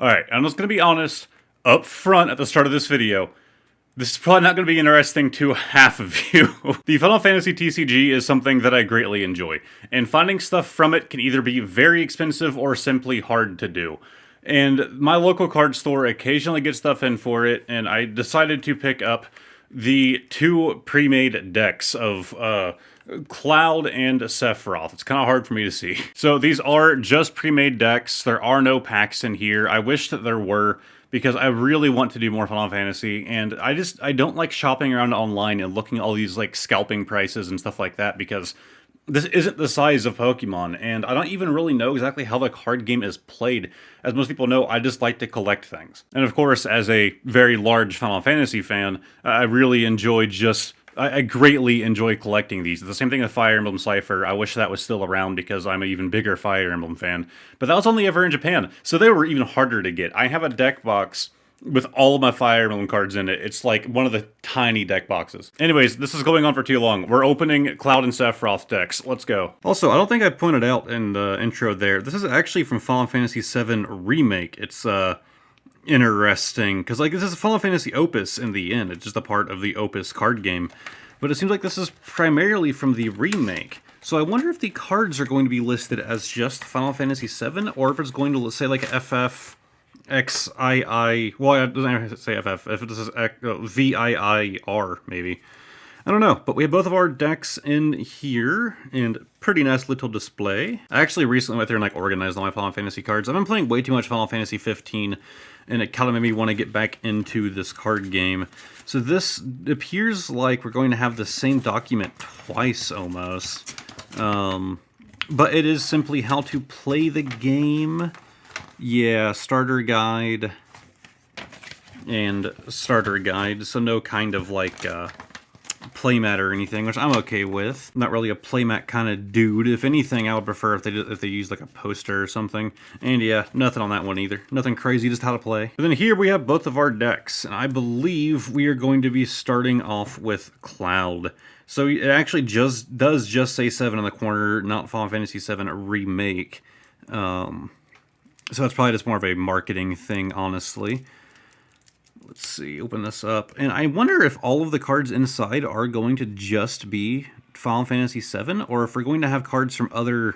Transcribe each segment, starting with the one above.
Alright, I'm just gonna be honest, up front at the start of this video, this is probably not going to be interesting to half of you. The Final Fantasy TCG is something that I greatly enjoy, and finding stuff from it can either be very expensive or simply hard to do. And my local card store occasionally gets stuff in for it, and I decided to pick up the two pre-made decks of Cloud and Sephiroth. It's kind of hard for me to see. So these are just pre-made decks. There are no packs in here. I wish that there were, because I really want to do more Final Fantasy, and I don't like shopping around online and looking at all these like scalping prices and stuff like that, because this isn't the size of Pokemon, and I don't even really know exactly how the card game is played. As most people know, I just like to collect things. And of course, as a very large Final Fantasy fan, I really enjoy I greatly enjoy collecting these. The same thing with Fire Emblem Cypher. I wish that was still around because I'm an even bigger Fire Emblem fan. But that was only ever in Japan, so they were even harder to get. I have a deck box with all of my Fire Emblem cards in it. It's like one of the tiny deck boxes. Anyways, this is going on for too long. We're opening Cloud and Sephiroth decks. Let's go. Also, I don't think I pointed out in the intro there, this is actually from Final Fantasy VII Remake. It's, interesting, because like this is a Final Fantasy Opus in the end. It's just a part of the Opus card game, but it seems like this is primarily from the remake. So I wonder if the cards are going to be listed as just Final Fantasy VII, or if it's going to say like FFXII. Well, it doesn't have to say FF. If it says VIIR, maybe. I don't know, but we have both of our decks in here, and pretty nice little display. I actually recently went there and like organized all my Final Fantasy cards. I've been playing way too much Final Fantasy 15, and it kind of made me want to get back into this card game. So this appears like we're going to have the same document twice almost. But it is simply how to play the game. Yeah, starter guide and starter guide, so no kind of like playmat or anything, which I'm okay with. I'm not really a playmat kind of dude. If anything, I would prefer if they use like a poster or something. And yeah, nothing on that one either. Nothing crazy, just how to play. But then here we have both of our decks, and I believe we are going to be starting off with Cloud. So it actually does just say 7 in the corner, not Final Fantasy VII Remake. So that's probably just more of a marketing thing, honestly. Let's see, open this up. And I wonder if all of the cards inside are going to just be Final Fantasy VII, or if we're going to have cards from other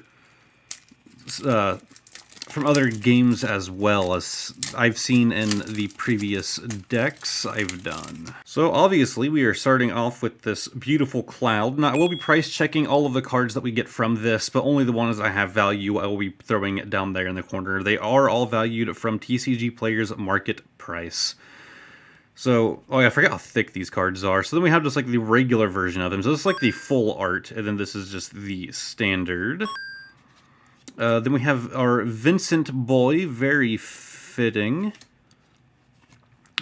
games as well, as I've seen in the previous decks I've done. So obviously we are starting off with this beautiful Cloud. Now I will be price checking all of the cards that we get from this, but only the ones I have value I will be throwing it down there in the corner. They are all valued from TCG Player's market price. So, oh yeah, I forgot how thick these cards are. So then we have just like the regular version of them. So this is like the full art, and then this is just the standard. Then we have our Vincent boy, very fitting.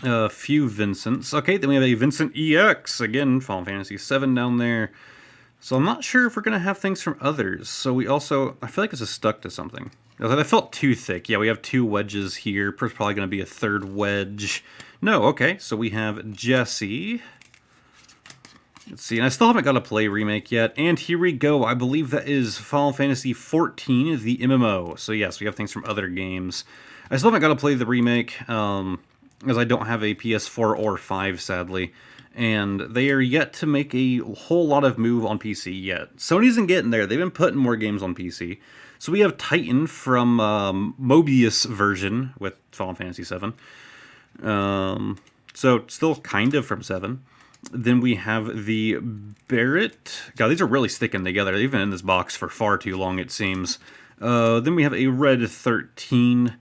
Few Vincents. Okay, then we have a Vincent EX, again, Final Fantasy VII down there. So I'm not sure if we're going to have things from others. So we also, I feel like this is stuck to something. I felt too thick. Yeah, we have 2 wedges here. There's probably going to be a 3rd wedge. No, okay, so we have Jesse. Let's see, and I still haven't got a play remake yet. And here we go. I believe that is Final Fantasy XIV, the MMO. So yes, we have things from other games. I still haven't got to play the remake, because I don't have a PS4 or 5, sadly. And they are yet to make a whole lot of move on PC yet. Sony isn't getting there. They've been putting more games on PC. So we have Titan from Mobius version with Final Fantasy VII. So still kind of from 7. Then we have the Barrett. God, these are really sticking together. They've been in this box for far too long, it seems. Then we have a Red 13.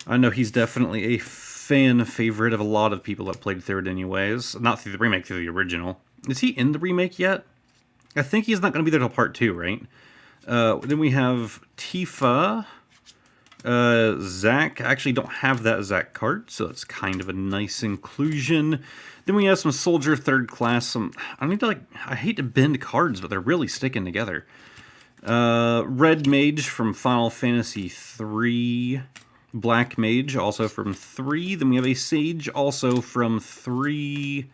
I know he's definitely a fan favorite of a lot of people that played through it anyways. Not through the remake, through the original. Is he in the remake yet? I think he's not going to be there till part 2, right? Then we have Tifa. Zack. I actually don't have that Zack card, so that's kind of a nice inclusion. Then we have some Soldier 3rd class. I hate to bend cards, but they're really sticking together. Red Mage from Final Fantasy 3. Black Mage, also from 3. Then we have a Sage, also from 3.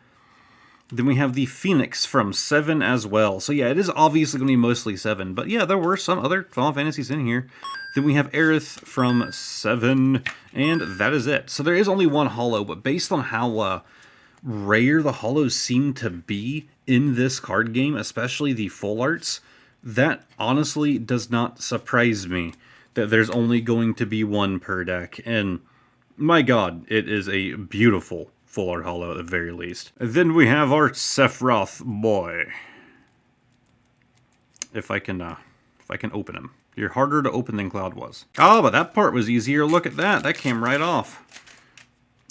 Then we have the Phoenix from 7 as well. So yeah, it is obviously going to be mostly 7. But yeah, there were some other Final Fantasies in here. Then we have Aerith from 7. And that is it. So there is only one holo. But based on how rare the holos seem to be in this card game, especially the full arts, that honestly does not surprise me that there's only going to be one per deck. And my god, it is a beautiful full art holo at the very least. And then we have our Sephiroth boy. If I can open him. You're harder to open than Cloud was. Oh, but that part was easier. Look at that. That came right off.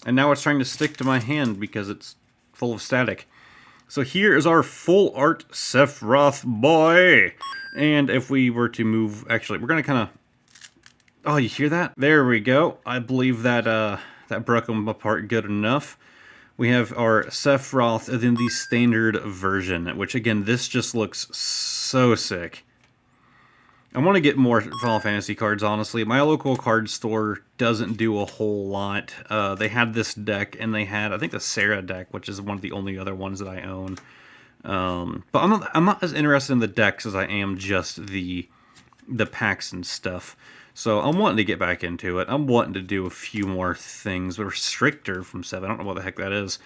And now it's trying to stick to my hand because it's full of static. So here is our full art Sephiroth boy. And if we were to move, actually, we're going to kind of... Oh, you hear that? There we go. I believe that that broke them apart good enough. We have our Sephiroth and then the standard version, which again, this just looks so sick. I want to get more Final Fantasy cards, honestly. My local card store doesn't do a whole lot. They had this deck, and they had, I think, the Sarah deck, which is one of the only other ones that I own. But I'm not as interested in the decks as I am just the packs and stuff. So I'm wanting to get back into it. I'm wanting to do a few more things. Restrictor from 7. I don't know what the heck that is.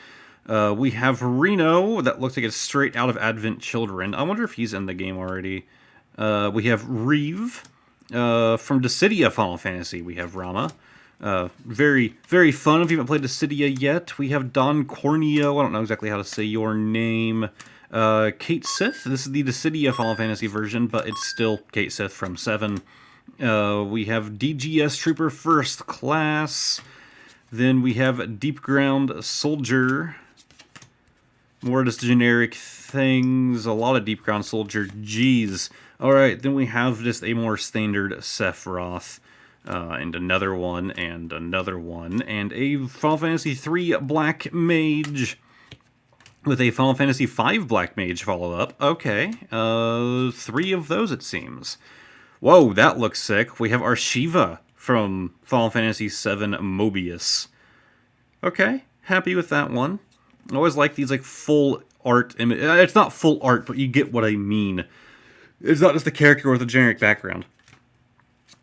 We have Reno. That looks like it's straight out of Advent Children. I wonder if he's in the game already. We have Reeve. From Dissidia Final Fantasy, we have Rama. Very, very fun if you haven't played Dissidia yet. We have Don Corneo. I don't know exactly how to say your name. Kate Sith. This is the Dissidia Final Fantasy version, but it's still Kate Sith from 7. We have DGS Trooper First Class. Then we have Deep Ground Soldier. More just generic things. A lot of Deep Ground Soldier. Jeez. Alright, then we have just a more standard Sephiroth. And another one, and another one. And a Final Fantasy III Black Mage. With a Final Fantasy V Black Mage follow-up. Okay. 3 of those, it seems. Whoa, that looks sick. We have our Shiva from Final Fantasy VII Mobius. Okay, happy with that one. I always like these like full art image. It's not full art, but you get what I mean. It's not just a character with a generic background.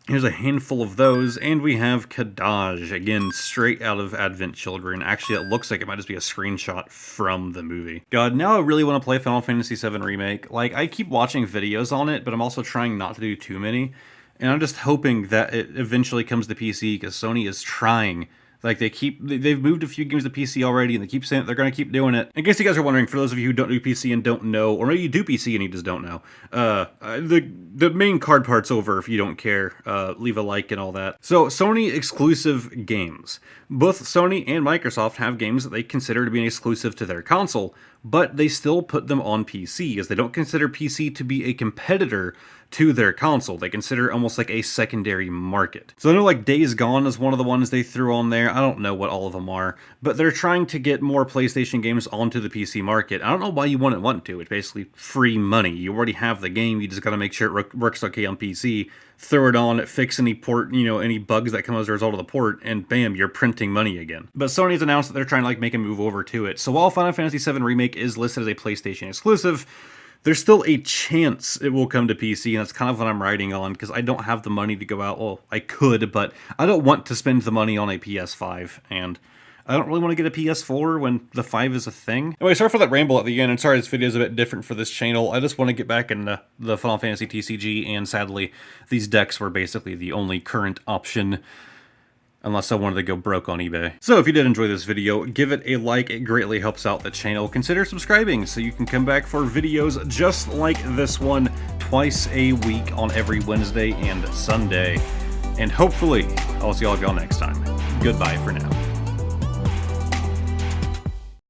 Here's a handful of those, and we have Kadaj, again, straight out of Advent Children. Actually, it looks like it might just be a screenshot from the movie. God, now I really want to play Final Fantasy VII Remake. Like, I keep watching videos on it, but I'm also trying not to do too many. And I'm just hoping that it eventually comes to PC, because Sony is trying. Like, they've moved a few games to PC already, and they keep saying that they're going to keep doing it. In case you guys are wondering, for those of you who don't do PC and don't know, or maybe you do PC and you just don't know, the main card part's over if you don't care. Leave a like and all that. So, Sony exclusive games. Both Sony and Microsoft have games that they consider to be an exclusive to their console, but they still put them on PC, as they don't consider PC to be a competitor to their console. They consider it almost like a secondary market. So I know like Days Gone is one of the ones they threw on there. I don't know what all of them are, but they're trying to get more PlayStation games onto the PC market. I don't know why you wouldn't want to. It's basically free money. You already have the game. You just got to make sure it works okay on PC. Throw it on, fix any port, any bugs that come as a result of the port, and bam, you're printing money again. But Sony's announced that they're trying to like make a move over to it. So while Final Fantasy VII Remake is listed as a PlayStation exclusive, there's still a chance it will come to PC, and that's kind of what I'm riding on, because I don't have the money to go out. Well, I could, but I don't want to spend the money on a PS5, and I don't really want to get a PS4 when the 5 is a thing. Anyway, sorry for that ramble at the end, and sorry this video is a bit different for this channel. I just want to get back into the Final Fantasy TCG, and sadly, these decks were basically the only current option, unless I wanted to go broke on eBay. So if you did enjoy this video, give it a like. It greatly helps out the channel. Consider subscribing so you can come back for videos just like this one twice a week on every Wednesday and Sunday. And hopefully, I'll see all of y'all next time. Goodbye for now.